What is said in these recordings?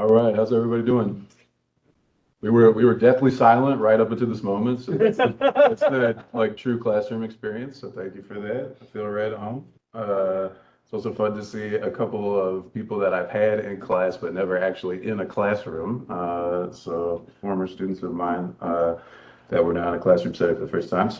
All right, how's everybody doing? We were deathly silent right up until this moment, so it's the like true classroom experience. So thank you for that. I feel right at home. It's also fun to see a couple of people that I've had in class but never actually in a classroom. So former students of mine that were now in a classroom setting for the first time.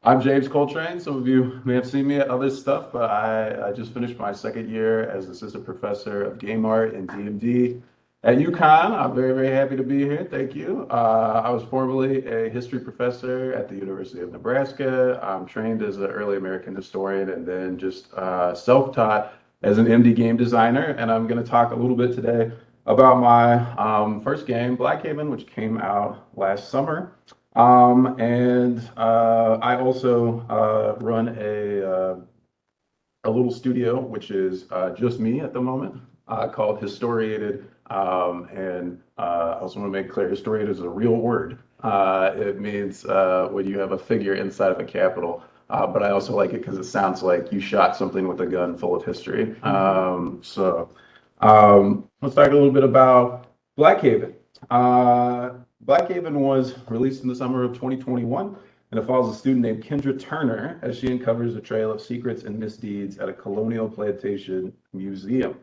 I'm James Coltrain. Some of you may have seen me at other stuff, but I just finished my second year as assistant professor of game art and DMD at UConn. I'm very, very happy to be here. Thank you. I was formerly a history professor at the University of Nebraska. I'm trained as an early American historian and then just self-taught as an MD game designer. And I'm going to talk a little bit today about my first game, Blackhaven, which came out last summer. I also run a little studio, which is just me at the moment, called Historiated. I also want to make clear, historiated is a real word. It means when you have a figure inside of a capital. But I also like it because it sounds like you shot something with a gun full of history. Let's talk a little bit about Blackhaven. Blackhaven was released in the summer of 2021, and it follows a student named Kendra Turner as she uncovers a trail of secrets and misdeeds at a colonial plantation museum.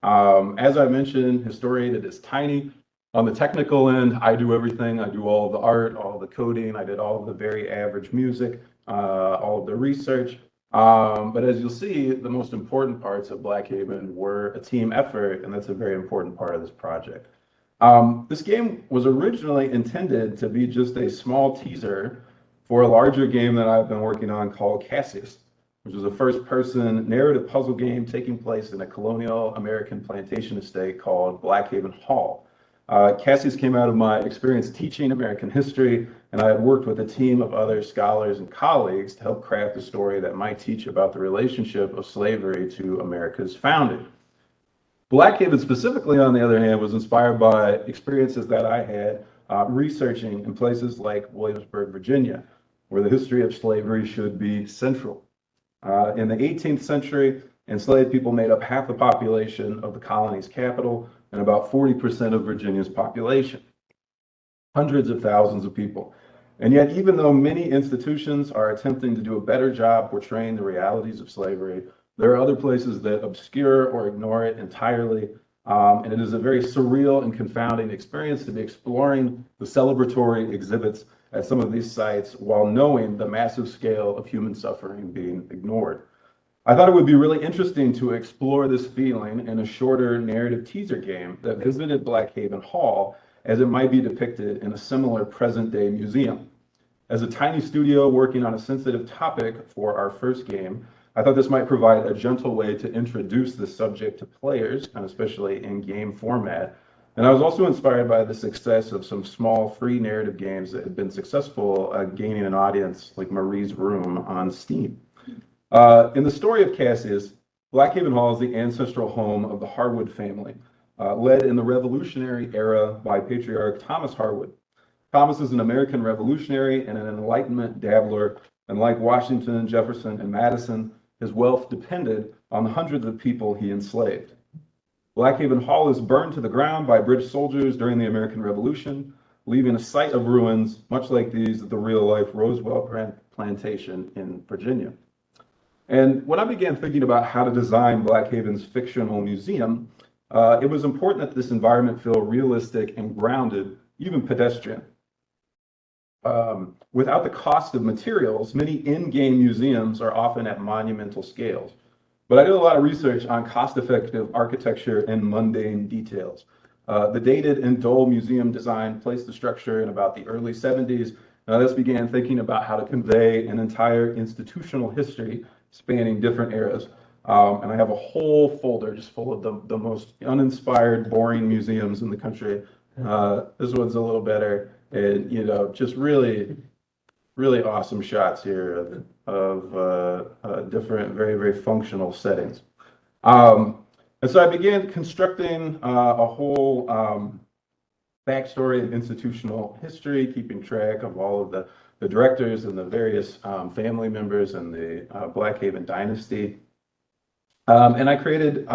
As I mentioned, Historiated is tiny. On the technical end, I do everything. I do all of the art, all of the coding. I did all of the very average music, all of the research. But as you'll see, the most important parts of Blackhaven were a team effort, and that's a very important part of this project. This game was originally intended to be just a small teaser for a larger game that I've been working on called Cassius, which is a first-person narrative puzzle game taking place in a colonial American plantation estate called Blackhaven Hall. Cassius came out of my experience teaching American history, and I had worked with a team of other scholars and colleagues to help craft a story that might teach about the relationship of slavery to America's founding. Blackhaven specifically, on the other hand, was inspired by experiences that I had researching in places like Williamsburg, Virginia, where the history of slavery should be central. In the 18th century, enslaved people made up half the population of the colony's capital and about 40% of Virginia's population. Hundreds of thousands of people. And yet, even though many institutions are attempting to do a better job portraying the realities of slavery, there are other places that obscure or ignore it entirely. And it is a very surreal and confounding experience to be exploring the celebratory exhibits at some of these sites while knowing the massive scale of human suffering being ignored. I thought it would be really interesting to explore this feeling in a shorter narrative teaser game that visited Blackhaven Hall as it might be depicted in a similar present-day museum. As a tiny studio working on a sensitive topic for our first game, I thought this might provide a gentle way to introduce the subject to players, and especially in game format. And I was also inspired by the success of some small free narrative games that had been successful at gaining an audience, like Marie's Room on Steam. In the story of Cassius, Blackhaven Hall is the ancestral home of the Harwood family, led in the Revolutionary era by patriarch Thomas Harwood. Thomas is an American revolutionary and an Enlightenment dabbler, and like Washington, Jefferson, and Madison, his wealth depended on the hundreds of people he enslaved. Blackhaven Hall is burned to the ground by British soldiers during the American Revolution, leaving a site of ruins much like these at the real-life Roswell plantation in Virginia. And when I began thinking about how to design Blackhaven's fictional museum, it was important that this environment feel realistic and grounded, even pedestrian. Without the cost of materials, many in-game museums are often at monumental scales. But I did a lot of research on cost-effective architecture and mundane details. The dated and dull museum design placed the structure in about the early 70s. I thus began thinking about how to convey an entire institutional history spanning different eras. And I have a whole folder just full of the most uninspired, boring museums in the country. This one's a little better. And, just really, really awesome shots here of different, very, very functional settings. And so I began constructing a whole backstory of institutional history, keeping track of all of the directors and the various family members in the Blackhaven dynasty. And I created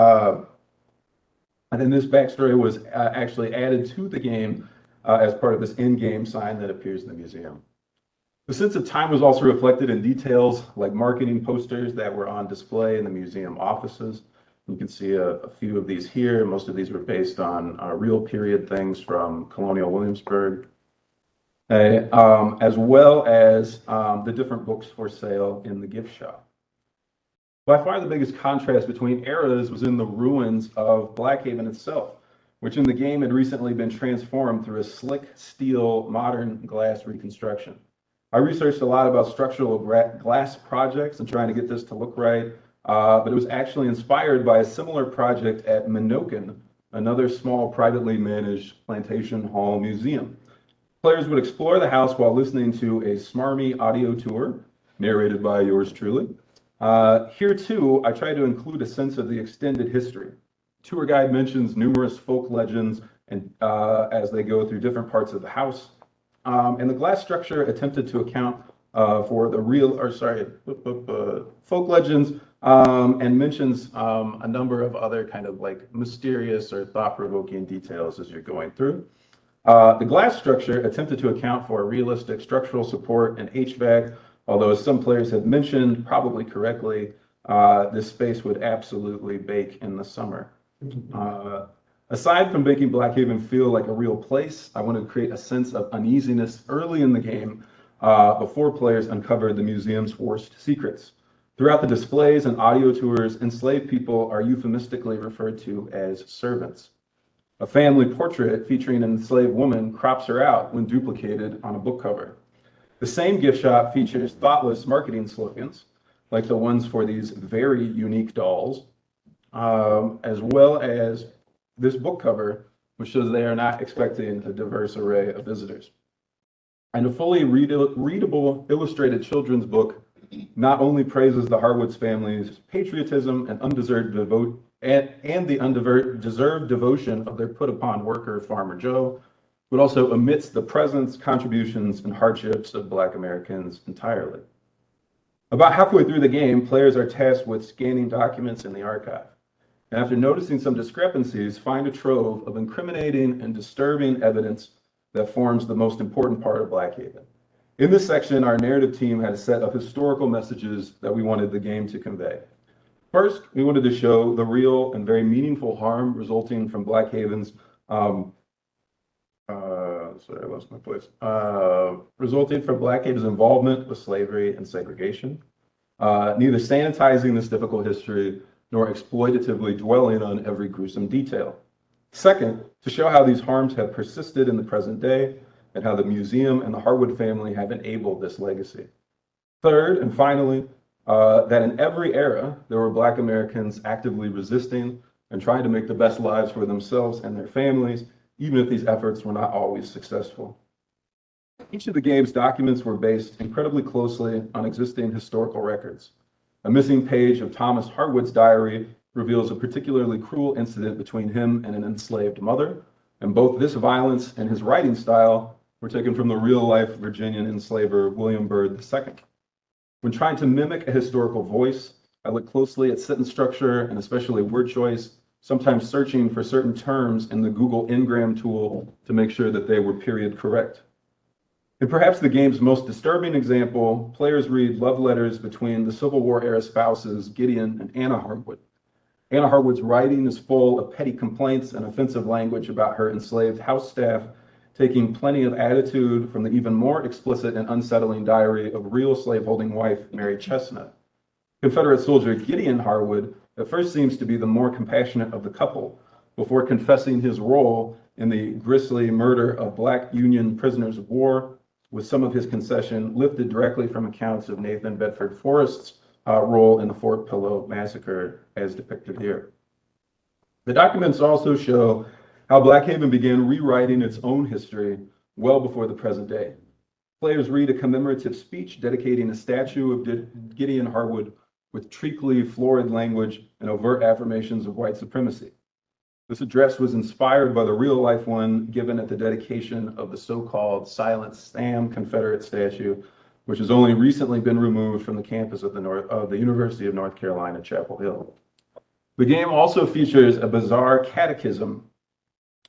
And then this backstory was actually added to the game as part of this in-game sign that appears in the museum. The sense of time was also reflected in details like marketing posters that were on display in the museum offices. You can see a few of these here. Most of these were based on real period things from colonial Williamsburg, as well as the different books for sale in the gift shop. By far the biggest contrast between eras was in the ruins of Blackhaven itself, which in the game had recently been transformed through a slick steel modern glass reconstruction. I researched a lot about structural glass projects and trying to get this to look right, but it was actually inspired by a similar project at Minokan, another small privately managed plantation hall museum. Players would explore the house while listening to a smarmy audio tour, narrated by yours truly. Here too, I try to include a sense of the extended history. Tour guide mentions numerous folk legends and as they go through different parts of the house. And the glass structure attempted to account for the folk legends and mentions a number of other kind of like mysterious or thought-provoking details as you're going through. The glass structure attempted to account for realistic structural support and HVAC, although as some players have mentioned, probably correctly, this space would absolutely bake in the summer. Aside from making Blackhaven feel like a real place, I wanted to create a sense of uneasiness early in the game before players uncovered the museum's worst secrets. Throughout the displays and audio tours, enslaved people are euphemistically referred to as servants. A family portrait featuring an enslaved woman crops her out when duplicated on a book cover. The same gift shop features thoughtless marketing slogans, like the ones for these very unique dolls, as well as this book cover, which shows they are not expecting a diverse array of visitors. And a fully readable illustrated children's book not only praises the Harwood's family's patriotism and undeserved deserved devotion of their put-upon worker, Farmer Joe, but also omits the presence, contributions, and hardships of Black Americans entirely. About halfway through the game, players are tasked with scanning documents in the archive. And after noticing some discrepancies, find a trove of incriminating and disturbing evidence that forms the most important part of Blackhaven. In this section, our narrative team had a set of historical messages that we wanted the game to convey. First, we wanted to show the real and very meaningful harm resulting from Blackhaven's involvement with slavery and segregation, neither sanitizing this difficult history nor exploitatively dwelling on every gruesome detail. Second, to show how these harms have persisted in the present day and how the museum and the Harwood family have enabled this legacy. Third, and finally, that in every era, there were Black Americans actively resisting and trying to make the best lives for themselves and their families, even if these efforts were not always successful. Each of the game's documents were based incredibly closely on existing historical records. A missing page of Thomas Harwood's diary reveals a particularly cruel incident between him and an enslaved mother, and both this violence and his writing style were taken from the real-life Virginian enslaver William Byrd II. When trying to mimic a historical voice, I looked closely at sentence structure and especially word choice, sometimes searching for certain terms in the Google Ngram tool to make sure that they were period correct. In perhaps the game's most disturbing example, players read love letters between the Civil War era spouses Gideon and Anna Harwood. Anna Harwood's writing is full of petty complaints and offensive language about her enslaved house staff, taking plenty of attitude from the even more explicit and unsettling diary of real slaveholding wife Mary Chestnut. Confederate soldier Gideon Harwood at first seems to be the more compassionate of the couple, before confessing his role in the grisly murder of Black Union prisoners of war, with some of his concession lifted directly from accounts of Nathan Bedford Forrest's role in the Fort Pillow massacre as depicted here. The documents also show how Blackhaven began rewriting its own history well before the present day. Players read a commemorative speech dedicating a statue of Gideon Harwood with treacly, florid language and overt affirmations of white supremacy. This address was inspired by the real-life one given at the dedication of the so-called Silent Sam Confederate statue, which has only recently been removed from the campus of the University of North Carolina, Chapel Hill. The game also features a bizarre catechism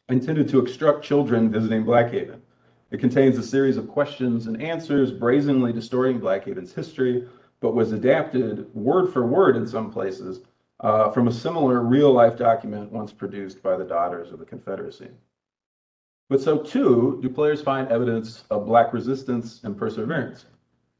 intended to instruct children visiting Blackhaven. It contains a series of questions and answers, brazenly distorting Blackhaven's history, but was adapted word for word in some places from a similar real-life document once produced by the Daughters of the Confederacy. But so too do players find evidence of Black resistance and perseverance,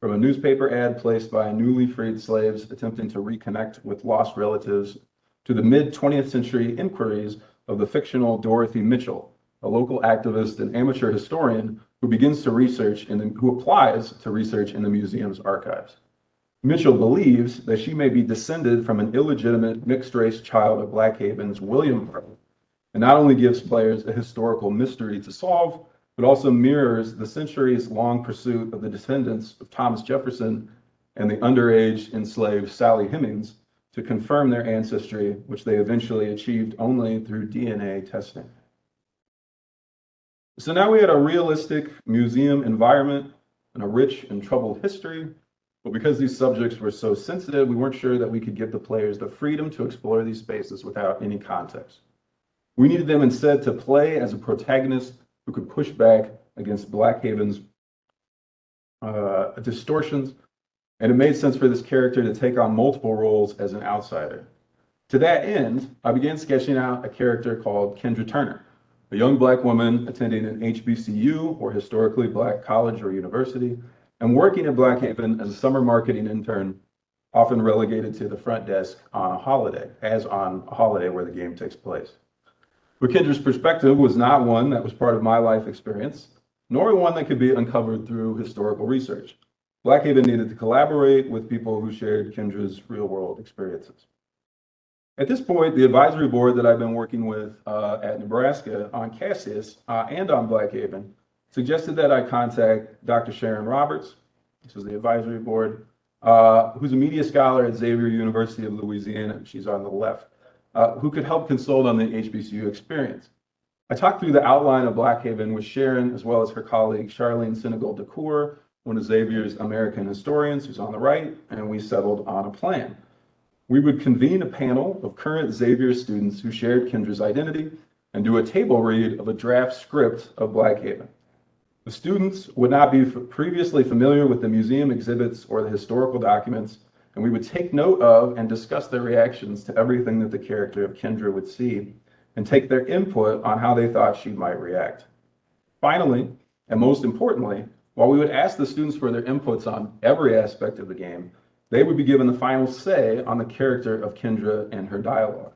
from a newspaper ad placed by newly freed slaves attempting to reconnect with lost relatives to the mid-20th century inquiries of the fictional Dorothy Mitchell, a local activist and amateur historian who begins to research and who applies to research in the museum's archives. Mitchell believes that she may be descended from an illegitimate mixed-race child of Blackhaven's William Harvey, and not only gives players a historical mystery to solve, but also mirrors the centuries-long pursuit of the descendants of Thomas Jefferson and the underage enslaved Sally Hemings to confirm their ancestry, which they eventually achieved only through DNA testing. So now we had a realistic museum environment and a rich and troubled history, but because these subjects were so sensitive, we weren't sure that we could give the players the freedom to explore these spaces without any context. We needed them instead to play as a protagonist who could push back against Blackhaven's distortions, and it made sense for this character to take on multiple roles as an outsider. To that end, I began sketching out a character called Kendra Turner, a young Black woman attending an HBCU, or historically Black college or university, and working at Blackhaven as a summer marketing intern, often relegated to the front desk on a holiday where the game takes place. But Kendra's perspective was not one that was part of my life experience, nor one that could be uncovered through historical research. Blackhaven needed to collaborate with people who shared Kendra's real-world experiences. At this point, the advisory board that I've been working with at Nebraska on Cassius and on Blackhaven suggested that I contact Dr. Sharon Roberts, this is the advisory board, who's a media scholar at Xavier University of Louisiana, she's on the left, who could help consult on the HBCU experience. I talked through the outline of Blackhaven with Sharon, as well as her colleague Charlene Senegal-Decour, one of Xavier's American historians, who's on the right, and we settled on a plan. We would convene a panel of current Xavier students who shared Kendra's identity and do a table read of a draft script of Blackhaven. The students would not be previously familiar with the museum exhibits or the historical documents, and we would take note of and discuss their reactions to everything that the character of Kendra would see and take their input on how they thought she might react. Finally, and most importantly, while we would ask the students for their inputs on every aspect of the game, they would be given the final say on the character of Kendra and her dialogue.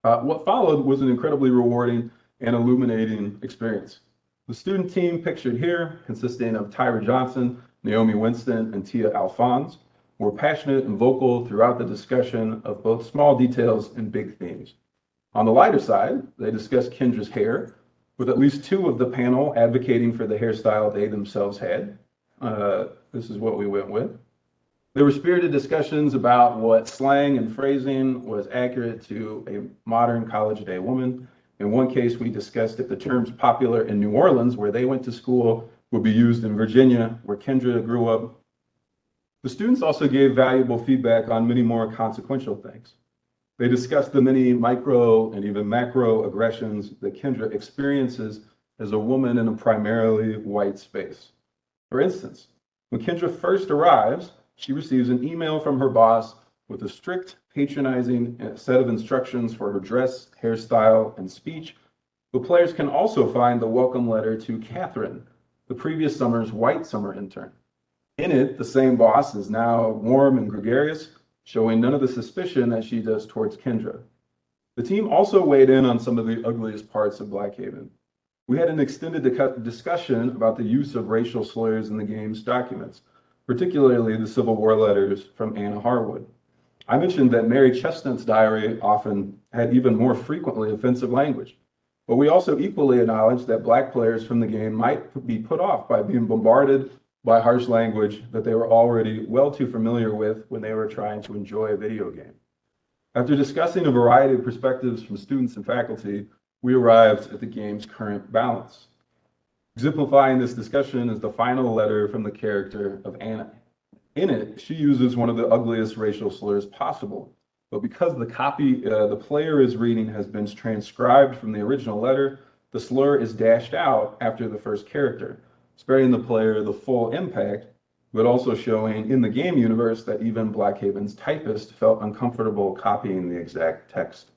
What followed was an incredibly rewarding and illuminating experience. The student team pictured here, consisting of Tyra Johnson, Naomi Winston, and Tia Alphonse, were passionate and vocal throughout the discussion of both small details and big themes. On the lighter side, they discussed Kendra's hair, with at least two of the panel advocating for the hairstyle they themselves had. This is what we went with. There were spirited discussions about what slang and phrasing was accurate to a modern college-day woman. In one case, we discussed if the terms popular in New Orleans, where they went to school, would be used in Virginia, where Kendra grew up. The students also gave valuable feedback on many more consequential things. They discussed the many micro and even macro aggressions that Kendra experiences as a woman in a primarily white space. For instance, when Kendra first arrives, she receives an email from her boss with a strict, patronizing set of instructions for her dress, hairstyle, and speech. But players can also find the welcome letter to Catherine, the previous summer's white summer intern. In it, the same boss is now warm and gregarious, showing none of the suspicion that she does towards Kendra. The team also weighed in on some of the ugliest parts of Blackhaven. We had an extended discussion about the use of racial slurs in the game's documents, particularly the Civil War letters from Anna Harwood. I mentioned that Mary Chestnut's diary often had even more frequently offensive language, but we also equally acknowledged that Black players from the game might be put off by being bombarded by harsh language that they were already well too familiar with when they were trying to enjoy a video game. After discussing a variety of perspectives from students and faculty, we arrived at the game's current balance. Exemplifying this discussion is the final letter from the character of Anna. In it, she uses one of the ugliest racial slurs possible, but because the copy the player is reading has been transcribed from the original letter, the slur is dashed out after the first character, sparing the player the full impact, but also showing in the game universe that even Blackhaven's typist felt uncomfortable copying the exact text.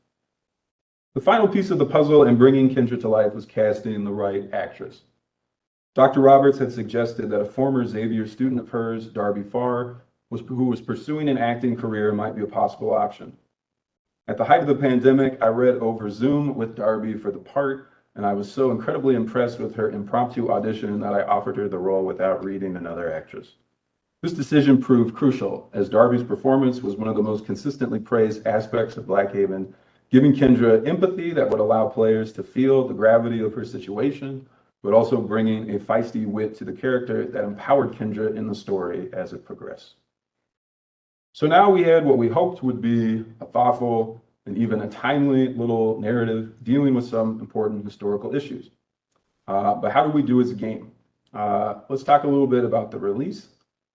The final piece of the puzzle in bringing Kendra to life was casting the right actress. Dr. Roberts had suggested that a former Xavier student of hers, Darby Farr, who was pursuing an acting career, might be a possible option. At the height of the pandemic, I read over Zoom with Darby for the part, and I was so incredibly impressed with her impromptu audition that I offered her the role without reading another actress. This decision proved crucial, as Darby's performance was one of the most consistently praised aspects of Blackhaven, giving Kendra empathy that would allow players to feel the gravity of her situation, but also bringing a feisty wit to the character that empowered Kendra in the story as it progressed. So now we had what we hoped would be a thoughtful and even a timely little narrative dealing with some important historical issues. But how do we do as a game? Let's talk a little bit about the release,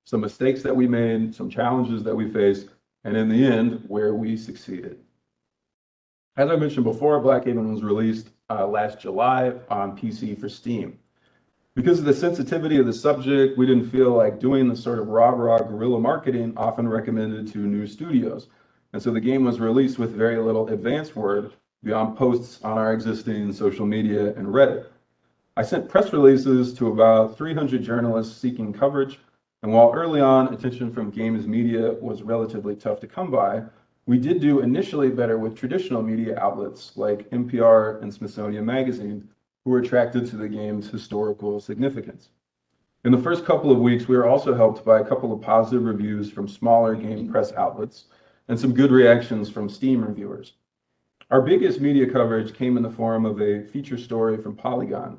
some mistakes that we made, some challenges that we faced, and in the end, where we succeeded. As I mentioned before, Blackhaven was released last July on PC for Steam. Because of the sensitivity of the subject, we didn't feel like doing the sort of rah-rah guerrilla marketing often recommended to new studios. And so the game was released with very little advance word beyond posts on our existing social media and Reddit. I sent press releases to about 300 journalists seeking coverage, and while early on attention from games media was relatively tough to come by, we did do initially better with traditional media outlets like NPR and Smithsonian Magazine, who were attracted to the game's historical significance. In the first couple of weeks, we were also helped by a couple of positive reviews from smaller game press outlets and some good reactions from Steam reviewers. Our biggest media coverage came in the form of a feature story from Polygon,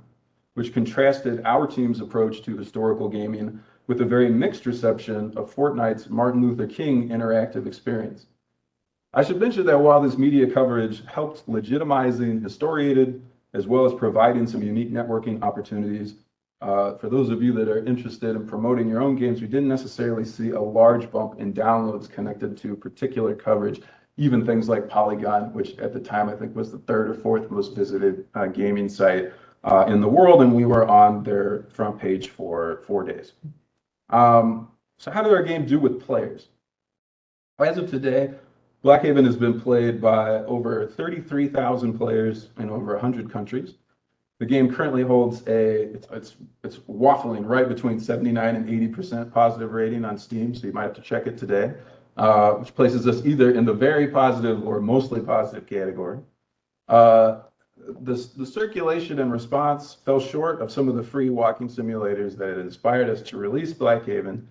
which contrasted our team's approach to historical gaming with a very mixed reception of Fortnite's Martin Luther King interactive experience. I should mention that while this media coverage helped legitimizing Historiated, as well as providing some unique networking opportunities, for those of you that are interested in promoting your own games, we didn't necessarily see a large bump in downloads connected to particular coverage, even things like Polygon, which at the time I think was the third or fourth most visited gaming site in the world, and we were on their front page for 4 days. So how did our game do with players? As of today, Blackhaven has been played by over 33,000 players in over 100 countries. The game currently holds it's waffling right between 79 and 80% positive rating on Steam, so you might have to check it today, which places us either in the very positive or mostly positive category. The circulation and response fell short of some of the free walking simulators that had inspired us to release Blackhaven,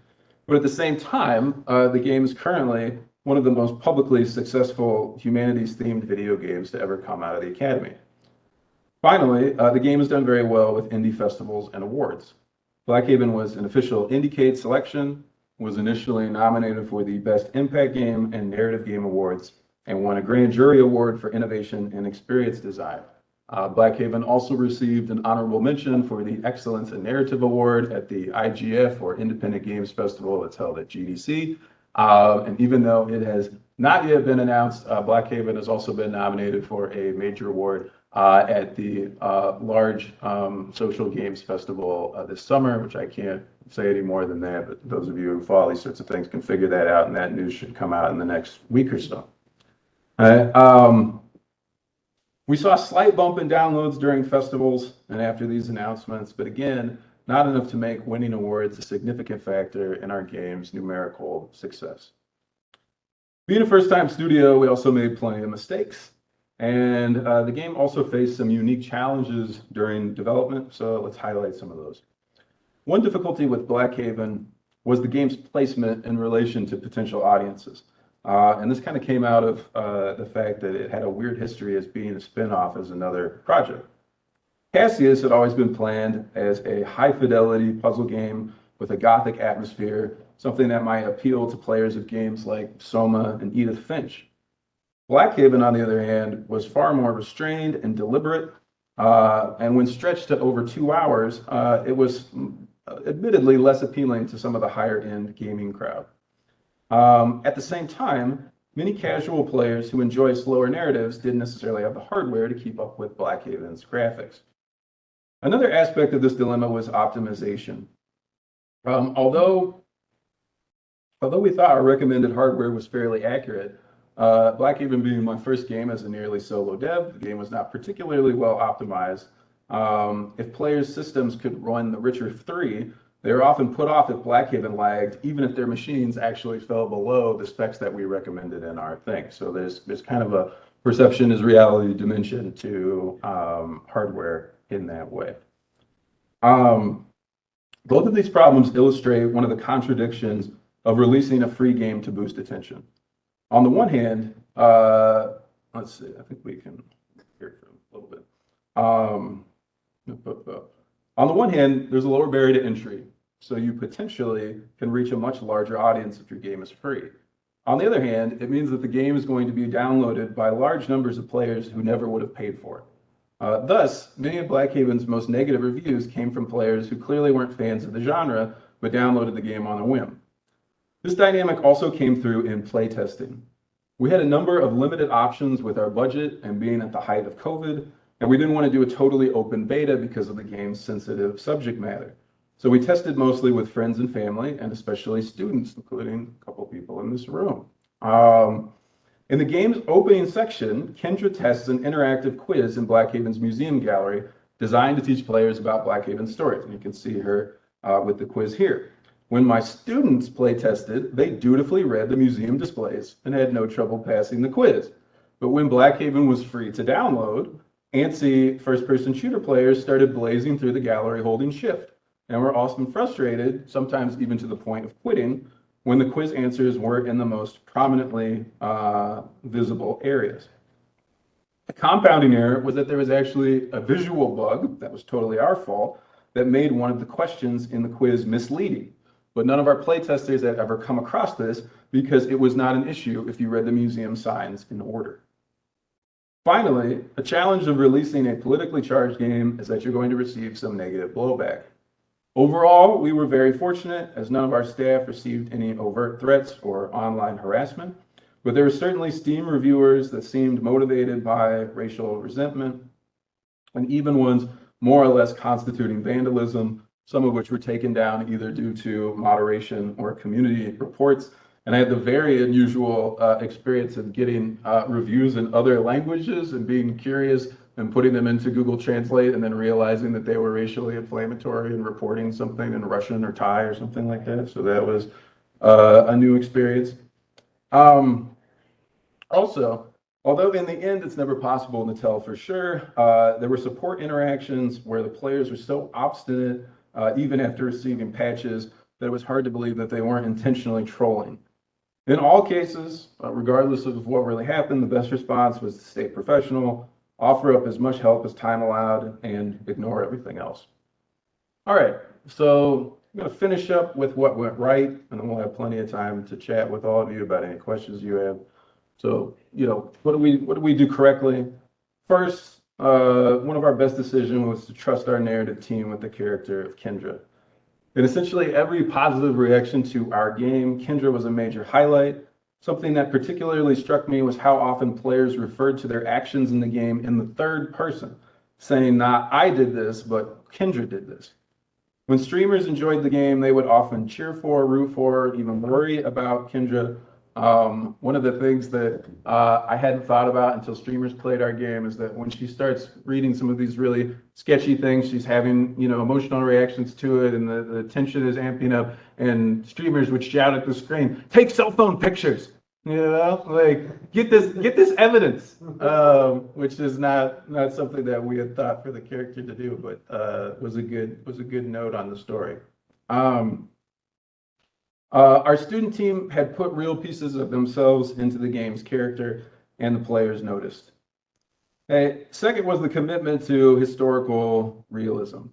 but at the same time, the game is currently one of the most publicly successful humanities-themed video games to ever come out of the Academy. Finally, the game has done very well with indie festivals and awards. Blackhaven was an official IndieCade selection, was initially nominated for the Best Impact Game and Narrative Game Awards, and won a Grand Jury Award for Innovation and Experience Design. Blackhaven also received an honorable mention for the Excellence in Narrative Award at the IGF, or Independent Games Festival, that's held at GDC. And even though it has not yet been announced, Blackhaven has also been nominated for a major award at the large social games festival this summer, which I can't say any more than that, but those of you who follow these sorts of things can figure that out, and that news should come out in the next week or so. All right. We saw a slight bump in downloads during festivals and after these announcements, but again, not enough to make winning awards a significant factor in our game's numerical success. Being a first-time studio, we also made plenty of mistakes, and the game also faced some unique challenges during development, so let's highlight some of those. One difficulty with Blackhaven was the game's placement in relation to potential audiences. And this kind of came out of the fact that it had a weird history as being a spin-off as another project. Cassius had always been planned as a high-fidelity puzzle game with a gothic atmosphere, something that might appeal to players of games like Soma and Edith Finch. Blackhaven, on the other hand, was far more restrained and deliberate, and when stretched to over 2 hours, it was admittedly less appealing to some of the higher-end gaming crowd. At the same time, many casual players who enjoy slower narratives didn't necessarily have the hardware to keep up with Blackhaven's graphics. Another aspect of this dilemma was optimization. Although we thought our recommended hardware was fairly accurate, Blackhaven being my first game as a nearly solo dev, the game was not particularly well optimized. If players' systems could run The Witcher 3, they were often put off if Blackhaven lagged, even if their machines actually fell below the specs that we recommended in our thing. So there's kind of a perception is reality dimension to hardware in that way. Both of these problems illustrate one of the contradictions of releasing a free game to boost attention. On the one hand, let's see, I think we can hear for a little bit. On the one hand, there's a lower barrier to entry, so you potentially can reach a much larger audience if your game is free. On the other hand, it means that the game is going to be downloaded by large numbers of players who never would have paid for it. Thus, many of Blackhaven's most negative reviews came from players who clearly weren't fans of the genre, but downloaded the game on a whim. This dynamic also came through in playtesting. We had a number of limited options with our budget and being at the height of COVID, and we didn't want to do a totally open beta because of the game's sensitive subject matter. So we tested mostly with friends and family, and especially students, including a couple people in this room. In the game's opening section, Kendra tests an interactive quiz in Blackhaven's museum gallery designed to teach players about Blackhaven's stories. And you can see her with the quiz here. When my students play tested, they dutifully read the museum displays and had no trouble passing the quiz. But when Blackhaven was free to download, antsy first-person shooter players started blazing through the gallery holding shift, and were often frustrated, sometimes even to the point of quitting, when the quiz answers were in the most prominently visible areas. The compounding error was that there was actually a visual bug, that was totally our fault, that made one of the questions in the quiz misleading. But none of our playtesters had ever come across this because it was not an issue if you read the museum signs in order. Finally, a challenge of releasing a politically charged game is that you're going to receive some negative blowback. Overall, we were very fortunate as none of our staff received any overt threats or online harassment, but there were certainly Steam reviewers that seemed motivated by racial resentment, and even ones more or less constituting vandalism, some of which were taken down either due to moderation or community reports. And I had the very unusual experience of getting reviews in other languages and being curious and putting them into Google Translate and then realizing that they were racially inflammatory and reporting something in Russian or Thai or something like that. So that was a new experience. Also, although in the end it's never possible to tell for sure, there were support interactions where the players were so obstinate, even after receiving patches, that it was hard to believe that they weren't intentionally trolling. In all cases, regardless of what really happened, the best response was to stay professional, offer up as much help as time allowed, and ignore everything else. All right, so I'm going to finish up with what went right, and then we'll have plenty of time to chat with all of you about any questions you have. So, what do we do correctly? First, one of our best decisions was to trust our narrative team with the character of Kendra. In essentially every positive reaction to our game, Kendra was a major highlight. Something that particularly struck me was how often players referred to their actions in the game in the third person, saying not I did this, but Kendra did this. When streamers enjoyed the game, they would often cheer for, root for, even worry about Kendra. One of the things that I hadn't thought about until streamers played our game is that when she starts reading some of these really sketchy things, she's having emotional reactions to it, and the tension is amping up, and streamers would shout at the screen, "Take cell phone pictures!" Like get this evidence, which is not something that we had thought for the character to do, but was a good note on the story. Our student team had put real pieces of themselves into the game's character, and the players noticed. Second was the commitment to historical realism.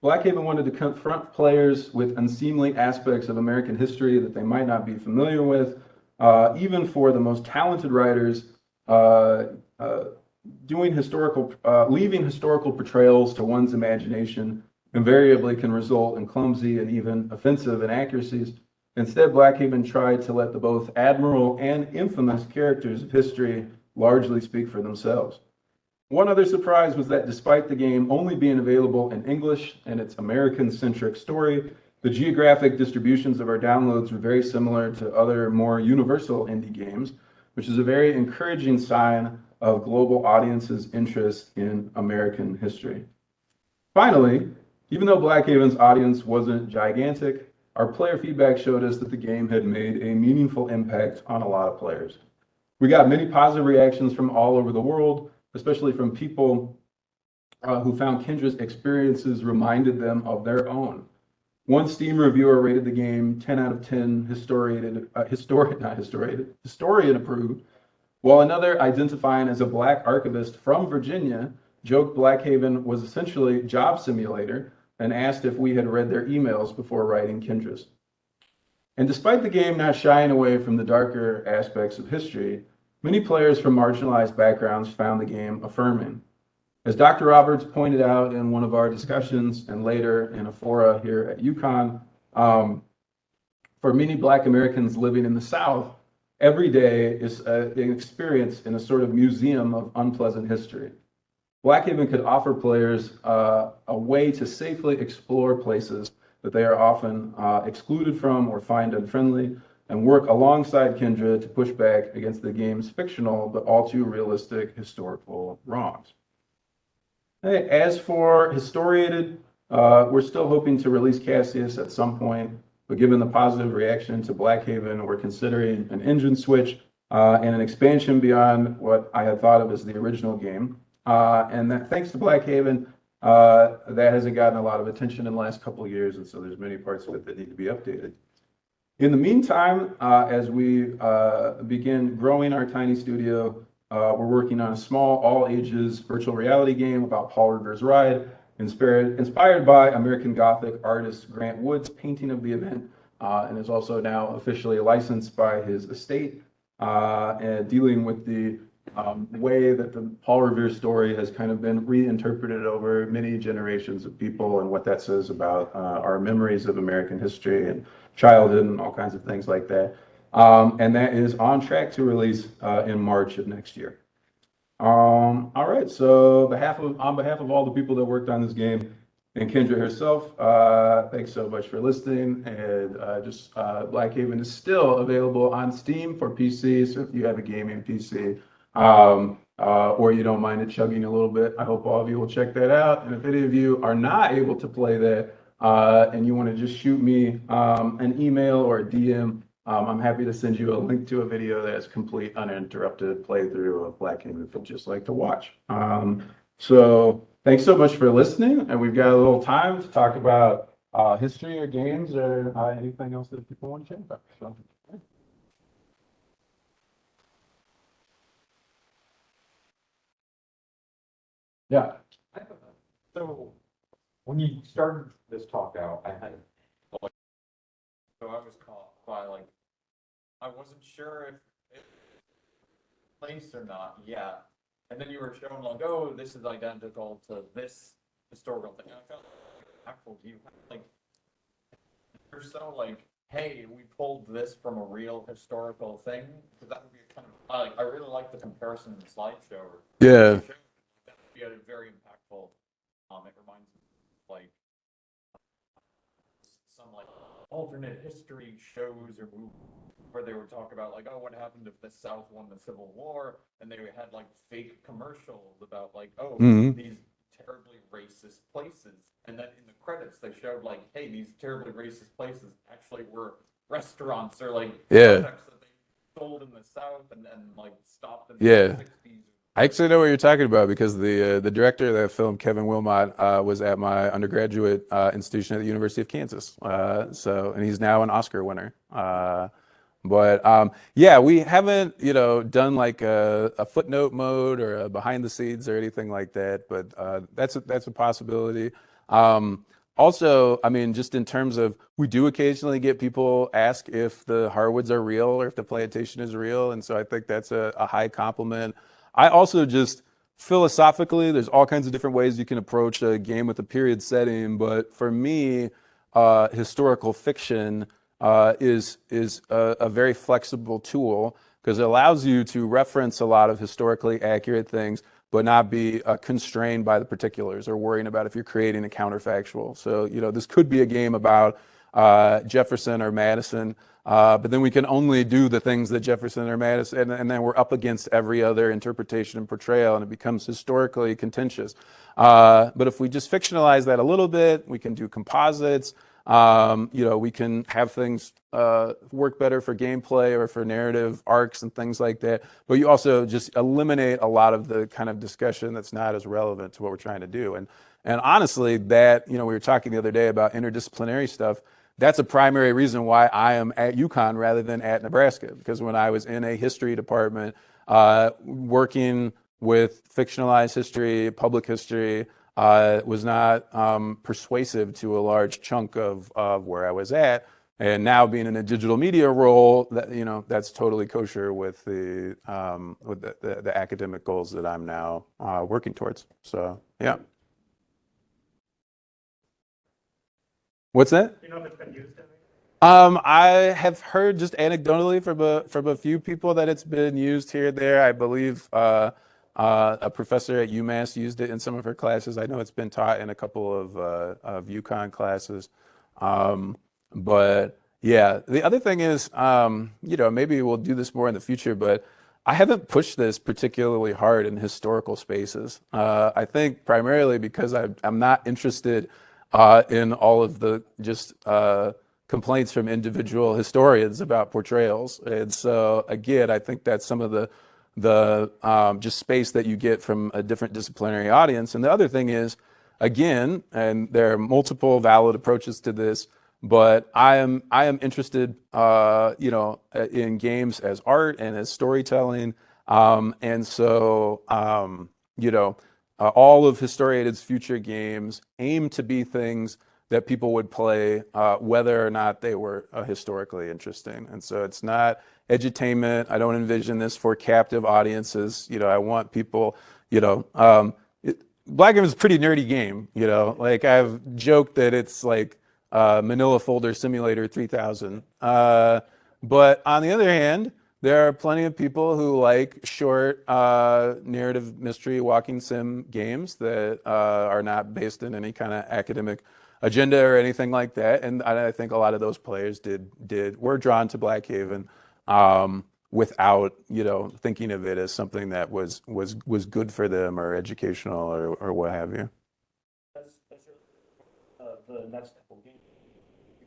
Blackhaven wanted to confront players with unseemly aspects of American history that they might not be familiar with. Even for the most talented writers, leaving historical portrayals to one's imagination invariably can result in clumsy and even offensive inaccuracies. Instead, Blackhaven tried to let the both admirable and infamous characters of history largely speak for themselves. One other surprise was that despite the game only being available in English and its American-centric story, the geographic distributions of our downloads were very similar to other more universal indie games, which is a very encouraging sign of global audiences' interest in American history. Finally, even though Blackhaven's audience wasn't gigantic, our player feedback showed us that the game had made a meaningful impact on a lot of players. We got many positive reactions from all over the world, especially from people who found Kendra's experiences reminded them of their own. One Steam reviewer rated the game 10 out of 10 historian approved, while another, identifying as a Black archivist from Virginia, joked Blackhaven was essentially Job Simulator and asked if we had read their emails before writing Kendra's. And despite the game not shying away from the darker aspects of history, many players from marginalized backgrounds found the game affirming. As Dr. Roberts pointed out in one of our discussions and later in a fora here at UConn, for many Black Americans living in the South, every day is an experience in a sort of museum of unpleasant history. Blackhaven could offer players a way to safely explore places that they are often excluded from or find unfriendly, and work alongside Kendra to push back against the game's fictional but all too realistic historical wrongs. Hey, as for Historiated, we're still hoping to release Cassius at some point, but given the positive reaction to Blackhaven, we're considering an engine switch and an expansion beyond what I had thought of as the original game. And that, thanks to Blackhaven, that hasn't gotten a lot of attention in the last couple of years, and so there's many parts of it that need to be updated. In the meantime, as we begin growing our tiny studio, we're working on a small, all-ages virtual reality game about Paul Revere Ride, inspired by American Gothic artist Grant Wood's painting of the event, and is also now officially licensed by his estate, and dealing with the way that the Paul Revere story has kind of been reinterpreted over many generations of people, and what that says about our memories of American history and childhood and all kinds of things like that. And that is on track to release in March of next year. All right, so on behalf of all the people that worked on this game and Kendra herself, thanks so much for listening. And Blackhaven is still available on Steam for PC, so if you have a gaming PC, or you don't mind it chugging a little bit, I hope all of you will check that out. And if any of you are not able to play that and you want to just shoot me an email or a DM, I'm happy to send you a link to a video that has complete uninterrupted playthrough of Blackhaven if you'd just like to watch. So thanks so much for listening, and we've got a little time to talk about history or games or anything else that people want to chat about. So. Yeah. So when you started this talk out, I had like, so I was caught by like, I wasn't sure if it place or not yet. And then you were showing like, oh, this is identical to this historical thing. And I felt like, impactful. Do you have like, you're so like, hey, we pulled this from a real historical thing? Because that would be kind of, like, I really like the comparison in the slideshow. Yeah. That would be a very impactful. It reminds me of, like, some like alternate history shows or movies where they would talk about like, oh, what happened if the South won the Civil War, and they had like fake commercials about like, oh, these terribly racist places, and then in the credits they showed like, hey, these terribly racist places actually were restaurants or like products that they sold in the South and like stopped in the 60s. I actually know what you're talking about because the director of that film, Kevin Wilmot, was at my undergraduate institution at the University of Kansas. And he's now an Oscar winner. Yeah, we haven't, done like a footnote mode or a behind the scenes or anything like that. But that's a possibility. Also, I mean, just in terms of, we do occasionally get people ask if the hardwoods are real or if the plantation is real, and so I think that's a high compliment. I also just philosophically, there's all kinds of different ways you can approach a game with a period setting, but for me, historical fiction is a very flexible tool because it allows you to reference a lot of historically accurate things, but not be constrained by the particulars or worrying about if you're creating a counterfactual. So, this could be a game about Jefferson or Madison, but then we can only do the things that Jefferson or Madison, and then we're up against every other interpretation and portrayal, and it becomes historically contentious. But if we just fictionalize that a little bit, we can do composites. We can have things work better for gameplay or for narrative arcs and things like that. But you also just eliminate a lot of the kind of discussion that's not as relevant to what we're trying to do. And honestly, that, we were talking the other day about interdisciplinary stuff. That's a primary reason why I am at UConn rather than at Nebraska, because when I was in a history department, working with fictionalized history, public history, was not persuasive to a large chunk of where I was at. And now being in a digital media role, that's totally kosher with the academic goals that I'm now working towards. So yeah. What's that? Do you know if it's been used in I have heard just anecdotally from a few people that it's been used here and there. I believe a professor at UMass used it in some of her classes. I know it's been taught in a couple of UConn classes. But yeah, the other thing is, maybe we'll do this more in the future, but I haven't pushed this particularly hard in historical spaces. I think primarily because I'm not interested in all of the just complaints from individual historians about portrayals. And so again, I think that's some of the just space that you get from a different disciplinary audience. And the other thing is, again, and there are multiple valid approaches to this, but I am interested, in games as art and as storytelling. And so, all of Historiated's future games aim to be things that people would play, whether or not they were historically interesting. And so it's not edutainment. I don't envision this for captive audiences. I want people, Blackhaven is a pretty nerdy game. Like I've joked that it's like Manila Folder Simulator 3000. But on the other hand, there are plenty of people who like short narrative mystery walking sim games that are not based in any kind of academic agenda or anything like that. And I think a lot of those players were drawn to Blackhaven without thinking of it as something that was good for them or educational or what have you. the next couple games?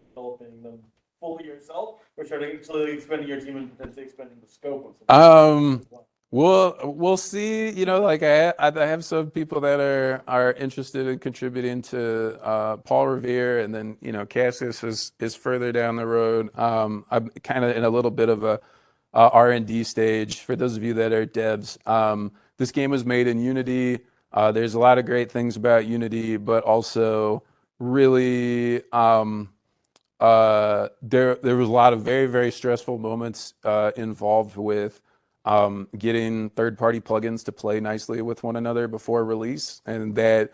Developing them fully yourself, or slowly expanding your team and potentially expanding the scope of some? We'll see. Like I have some people that are interested in contributing to Paul Revere, and then Cassius is further down the road. I'm kind of in a little bit of a R&D stage. For those of you that are devs, this game was made in Unity. There's a lot of great things about Unity, but also really there was a lot of very, very stressful moments involved with getting third-party plugins to play nicely with one another before release, and that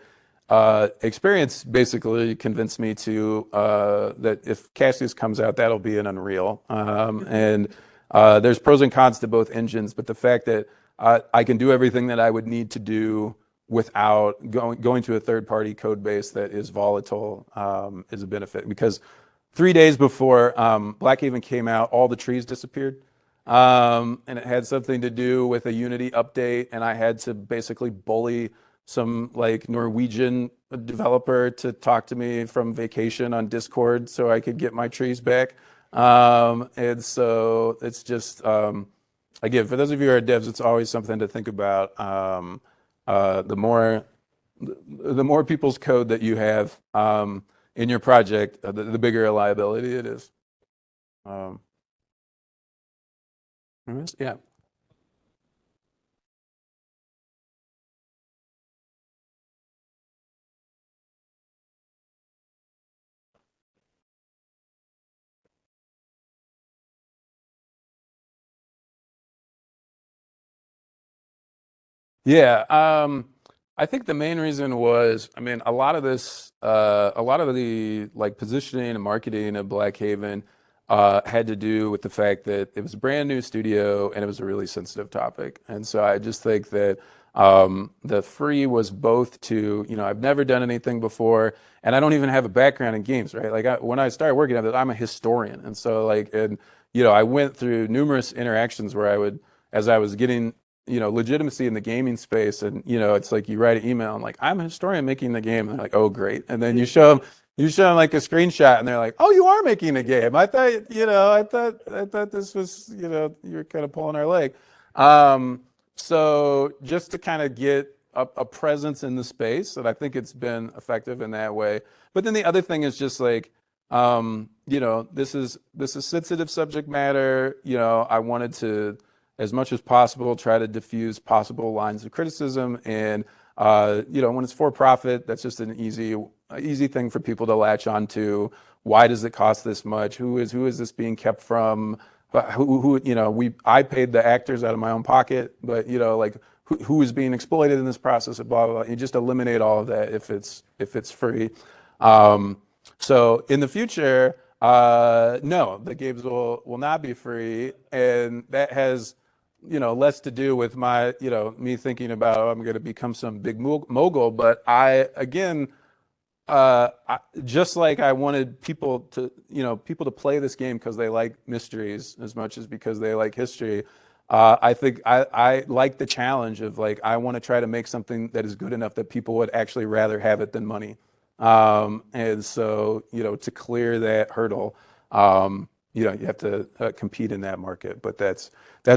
experience basically convinced me to that if Cassius comes out, that'll be an Unreal. And there's pros and cons to both engines, but the fact that I can do everything that I would need to do without going to a third-party code base that is volatile is a benefit. Because 3 days before Blackhaven came out, all the trees disappeared. And it had something to do with a Unity update, and I had to basically bully some like Norwegian developer to talk to me from vacation on Discord so I could get my trees back. And so it's just, again, for those of you who are devs, it's always something to think about. The more people's code that you have in your project, the bigger a liability it is. Yeah. Yeah, I think the main reason was, I mean, a lot of the like positioning and marketing of Blackhaven had to do with the fact that it was a brand new studio and it was a really sensitive topic. And so I just think that the free was both to, I've never done anything before, and I don't even have a background in games, right? Like when I started working at it, I'm a historian. And so I went through numerous interactions where I would, as I was getting, legitimacy in the gaming space, and, it's like you write an email and like, I'm a historian making the game. And they're like, oh, great. And then you show them like a screenshot and they're like, oh, you are making a game. I thought, I thought this was, you were kind of pulling our leg. So just to kind of get a presence in the space, and I think it's been effective in that way. But then the other thing is just like, this is sensitive subject matter. I wanted to, as much as possible, try to diffuse possible lines of criticism. And when it's for profit, that's just an easy thing for people to latch onto. Why does it cost this much? Who is this being kept from? But I paid the actors out of my own pocket, but who is being exploited in this process of blah, blah, blah. You just eliminate all of that if it's free. So in the future, no, the games will not be free, and that has less to do with my me thinking about, oh, I'm going to become some big mogul. But just like I wanted people to play this game because they like mysteries as much as because they like history. I think I like the challenge of like, I want to try to make something that is good enough that people would actually rather have it than money. And so, to clear that hurdle, you have to compete in that market. But that's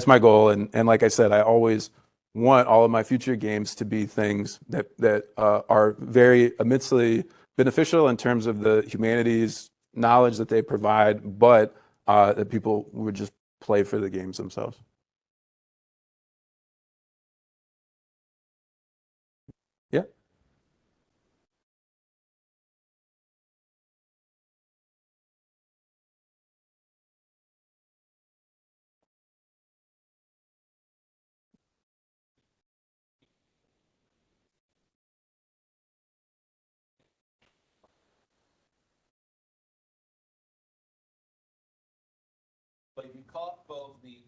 my goal. And like I said, I always want all of my future games to be things that are very immensely beneficial in terms of the humanities knowledge that they provide, but that people would just play for the games themselves. Yeah. But you caught both the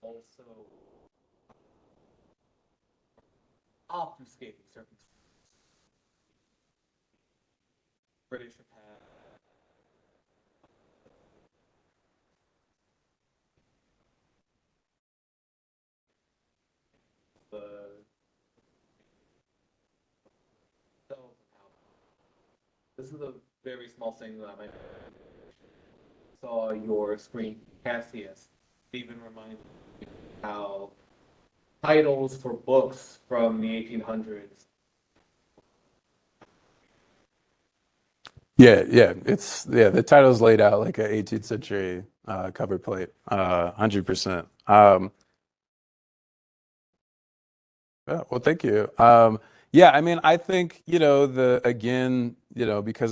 also obfuscating certain British have had the this is a very small thing that I saw your screen Cassius even reminded me how titles for books from the 1800s. Yeah, the title's laid out like an 18th century cover plate, 100%. Well, thank you. Yeah, I mean, I think, because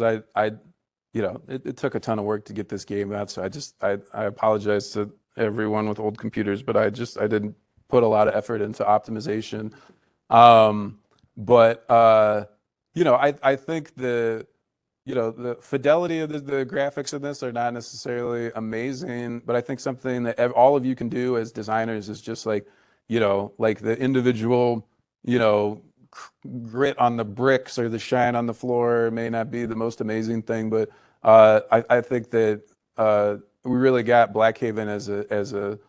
it took a ton of work to get this game out. So I apologize to everyone with old computers, but I didn't put a lot of effort into optimization. But I think the fidelity of the graphics in this are not necessarily amazing, but I think something that all of you can do as designers is just like the individual, grit on the bricks or the shine on the floor may not be the most amazing thing, but I think that we really got Blackhaven as a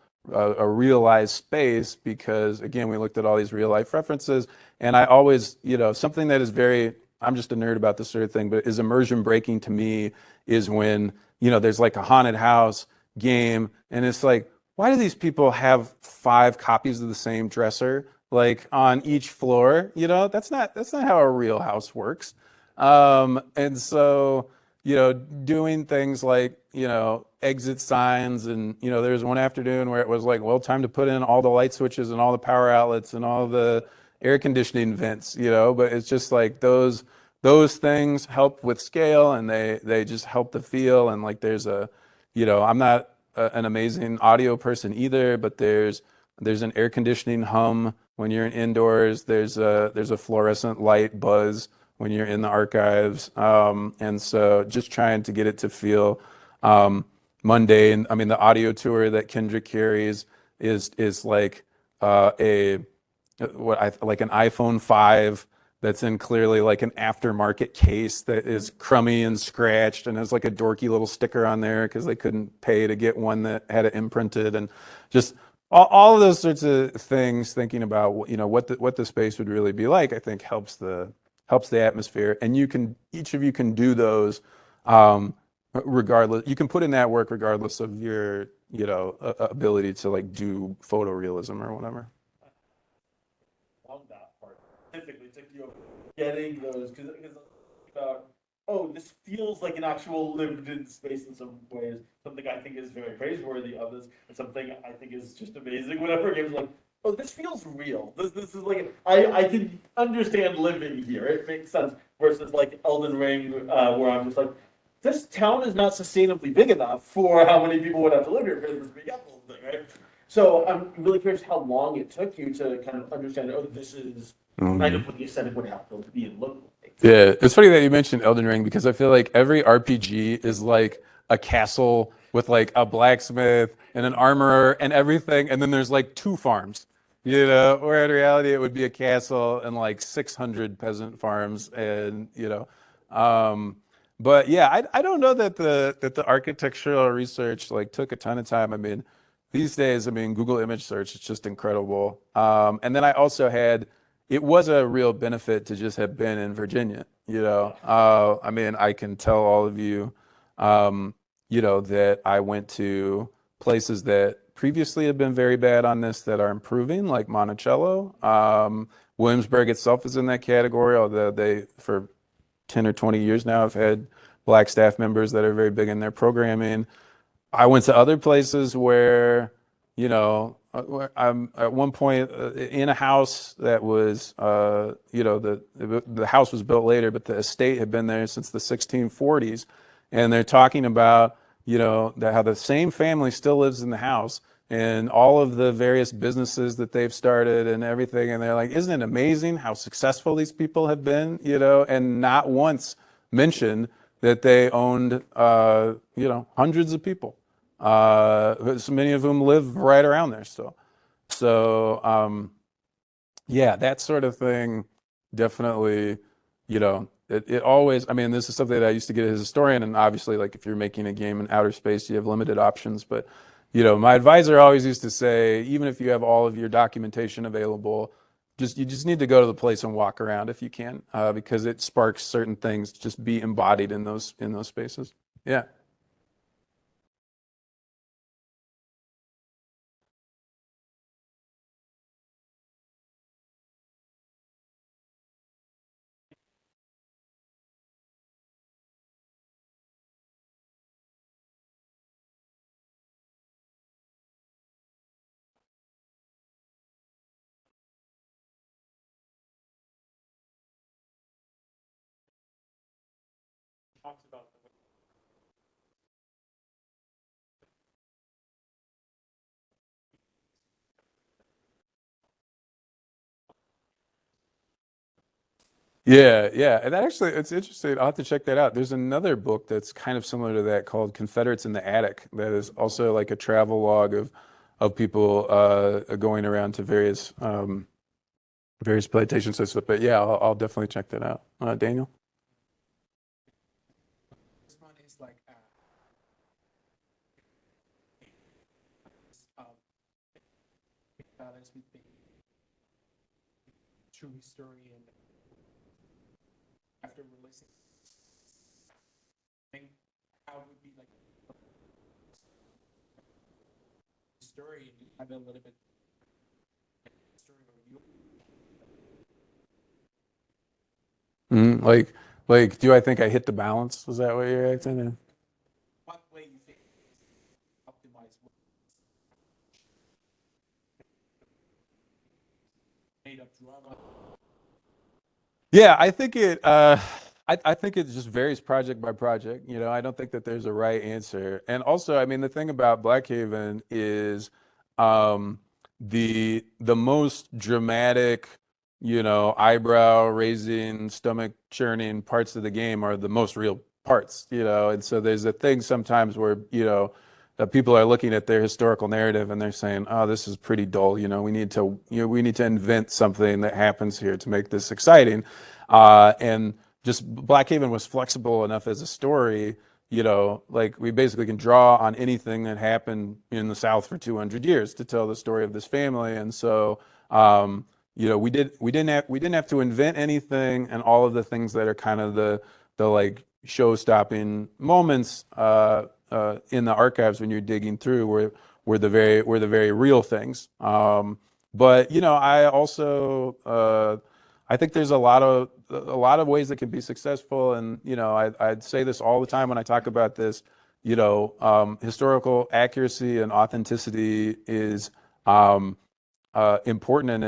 realized space because, again, we looked at all these real life references, and I always, something that is very, I'm just a nerd about this sort of thing, but is immersion breaking to me is when, there's like a haunted house game, and it's like, why do these people have 5 copies of the same dresser like on each floor? That's not how a real house works. And so, doing things like, exit signs, and there was one afternoon where it was like, well, time to put in all the light switches and all the power outlets and all the air conditioning vents, but it's just like those things help with scale, and they just help the feel. And like there's I'm not an amazing audio person either, but there's an air conditioning hum when you're indoors. There's a fluorescent light buzz when you're in the archives. And so just trying to get it to feel mundane. I mean, the audio tour that Kendra carries is like like an iPhone 5 that's in clearly like an aftermarket case that is crummy and scratched and has like a dorky little sticker on there because they couldn't pay to get one that had it imprinted, and just all of those sorts of things. Thinking about what the space would really be like, I think helps the atmosphere, and each of you can do those regardless. You can put in that work regardless of your ability to like do photorealism or whatever. On that part, typically took you getting those because about, oh, this feels like an actual lived-in space in some ways. Something I think is very praiseworthy of this, and something I think is just amazing. Whenever a game's like, oh, this feels real. This is like I can understand living here. It makes sense. Versus like Elden Ring, where I'm just like, this town is not sustainably big enough for how many people would have to live here because this big apple thing, right? So I'm really curious how long it took you to kind of understand, oh, this is kind of what the aesthetic would have to be and look like. Yeah, it's funny that you mentioned Elden Ring because I feel like every RPG is like a castle with like a blacksmith and an armorer and everything, and then there's like 2 farms, where in reality it would be a castle and like 600 peasant farms, and but yeah, I don't know that the architectural research like took a ton of time. I mean, these days, I mean, Google image search is just incredible. And then I also it was a real benefit to just have been in Virginia, I mean, I can tell all of you, that I went to places that previously had been very bad on this that are improving, like Monticello. Williamsburg itself is in that category, although they, for 10 or 20 years now, have had Black staff members that are very big in their programming. I went to other places where, where I'm at one point in a house that was, the house was built later, but the estate had been there since the 1640s. And they're talking about, how the same family still lives in the house and all of the various businesses that they've started and everything. And they're like, isn't it amazing how successful these people have been, and not once mentioned that they owned, hundreds of people. So many of whom live right around there still. So, yeah, that sort of thing definitely, it always, I mean, this is something that I used to get as a historian, and obviously, like, if you're making a game in outer space, you have limited options. But, my advisor always used to say, even if you have all of your documentation available, you just need to go to the place and walk around if you can, because it sparks certain things to just be embodied in those spaces. Yeah. Talks about Yeah, yeah. And that actually, it's interesting. I'll have to check that out. There's another book that's kind of similar to that called Confederates in the Attic, that is also like a travel log of people going around to various plantation sites. But yeah, I'll definitely check that out. Daniel? This one is like um, balance between true history and after releasing, I think how it would be like story and have a little bit story review. Like, do I think I hit the balance? Was that what you're asking? What way you think optimize made up drama? Yeah, I think I think it just varies project by project. I don't think that there's a right answer. And also, I mean, the thing about Blackhaven is the most dramatic, eyebrow raising, stomach churning parts of the game are the most real parts, and so there's a thing sometimes where, people are looking at their historical narrative and they're saying, oh, this is pretty dull. We need to invent something that happens here to make this exciting. And just Blackhaven was flexible enough as a story, like we basically can draw on anything that happened in the South for 200 years to tell the story of this family. And so, we didn't have to invent anything, and all of the things that are kind of the like show-stopping moments in the archives when you're digging through were the very real things. But I also I think there's a lot of ways that can be successful, and I'd say this all the time when I talk about this. Historical accuracy and authenticity is important, and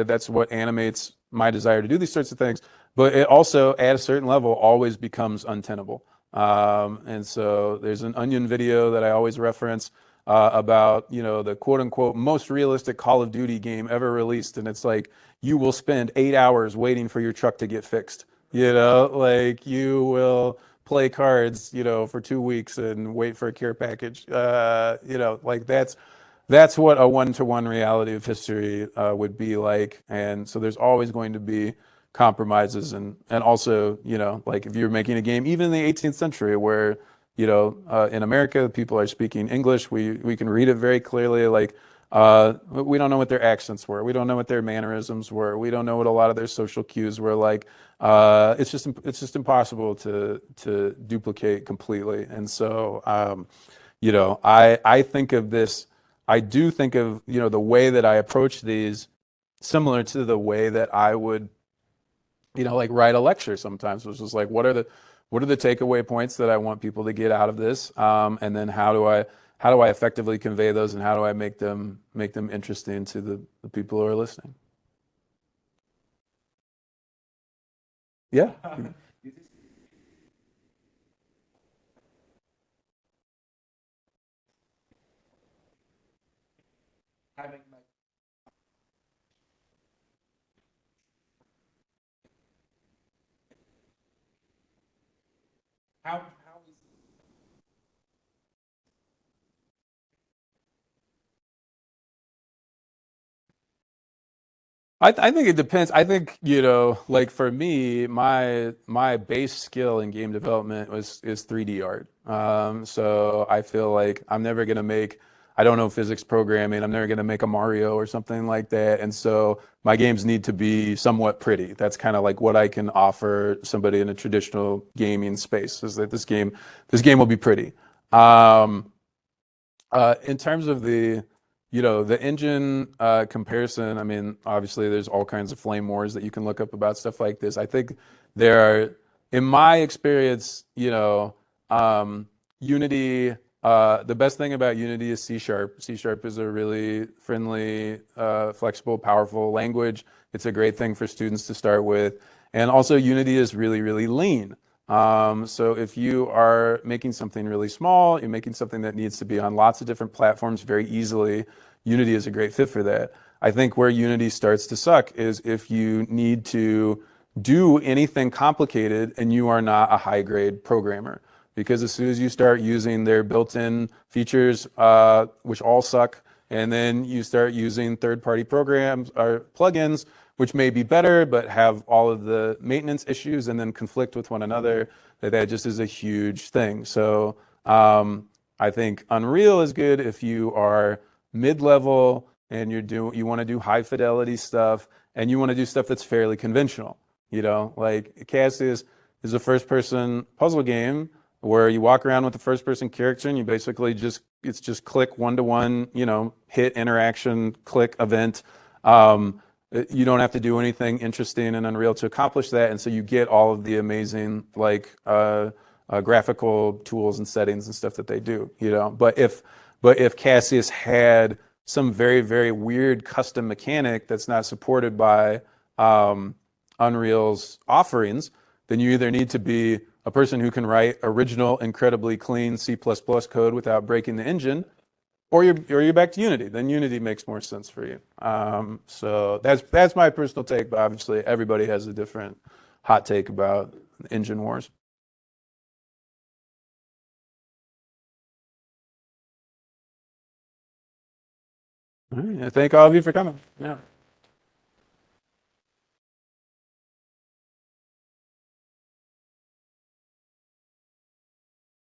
that's what animates my desire to do these sorts of things. But it also, at a certain level, always becomes untenable. And so there's an Onion video that I always reference about the quote unquote most realistic Call of Duty game ever released, and it's like you will spend 8 hours waiting for your truck to get fixed. Like you will play cards, for 2 weeks and wait for a care package. Like that's what a one-to-one reality of history would be like. And so there's always going to be compromises, and also, like if you're making a game, even in the 18th century, where, in America, people are speaking English, we can read it very clearly. Like, we don't know what their accents were. We don't know what their mannerisms were. We don't know what a lot of their social cues were like. It's just impossible to duplicate completely. And so, I think of this. I do think of, the way that I approach these similar to the way that I would, like write a lecture sometimes, which is like, what are the takeaway points that I want people to get out of this? And then how do I effectively convey those, and how do I make them interesting to the people who are listening? Yeah. Having like how is I think it depends. I think, like for me, my base skill in game development is 3D art. So I feel like I don't know physics programming. I'm never gonna make a Mario or something like that. And so my games need to be somewhat pretty. That's kind of like what I can offer somebody in a traditional gaming space, is that this game will be pretty. Um, in terms of the engine comparison, I mean, obviously there's all kinds of flame wars that you can look up about stuff like this. I think there are, in my experience, Unity, the best thing about Unity is C Sharp. C Sharp is a really friendly, flexible, powerful language. It's a great thing for students to start with. And also Unity is really, really lean. So if you are making something really small, you're making something that needs to be on lots of different platforms very easily, Unity is a great fit for that. I think where Unity starts to suck is if you need to do anything complicated and you are not a high grade programmer. Because as soon as you start using their built-in features, which all suck, and then you start using third-party programs or plugins, which may be better, but have all of the maintenance issues and then conflict with one another, that just is a huge thing. So I think Unreal is good if you are mid-level and you want to do high fidelity stuff, and you want to do stuff that's fairly conventional. Like Cassius is a first-person puzzle game where you walk around with the first-person character and you basically it's just click one-to-one, hit interaction, click event. You don't have to do anything interesting in Unreal to accomplish that, and so you get all of the amazing graphical tools and settings and stuff that they do. But if Cassius had some very, very weird custom mechanic that's not supported by Unreal's offerings, then you either need to be a person who can write original, incredibly clean C++ code without breaking the engine, or you're back to Unity. Then Unity makes more sense for you. So that's my personal take, but obviously everybody has a different hot take about engine wars. All right. I thank all of you for coming. Yeah.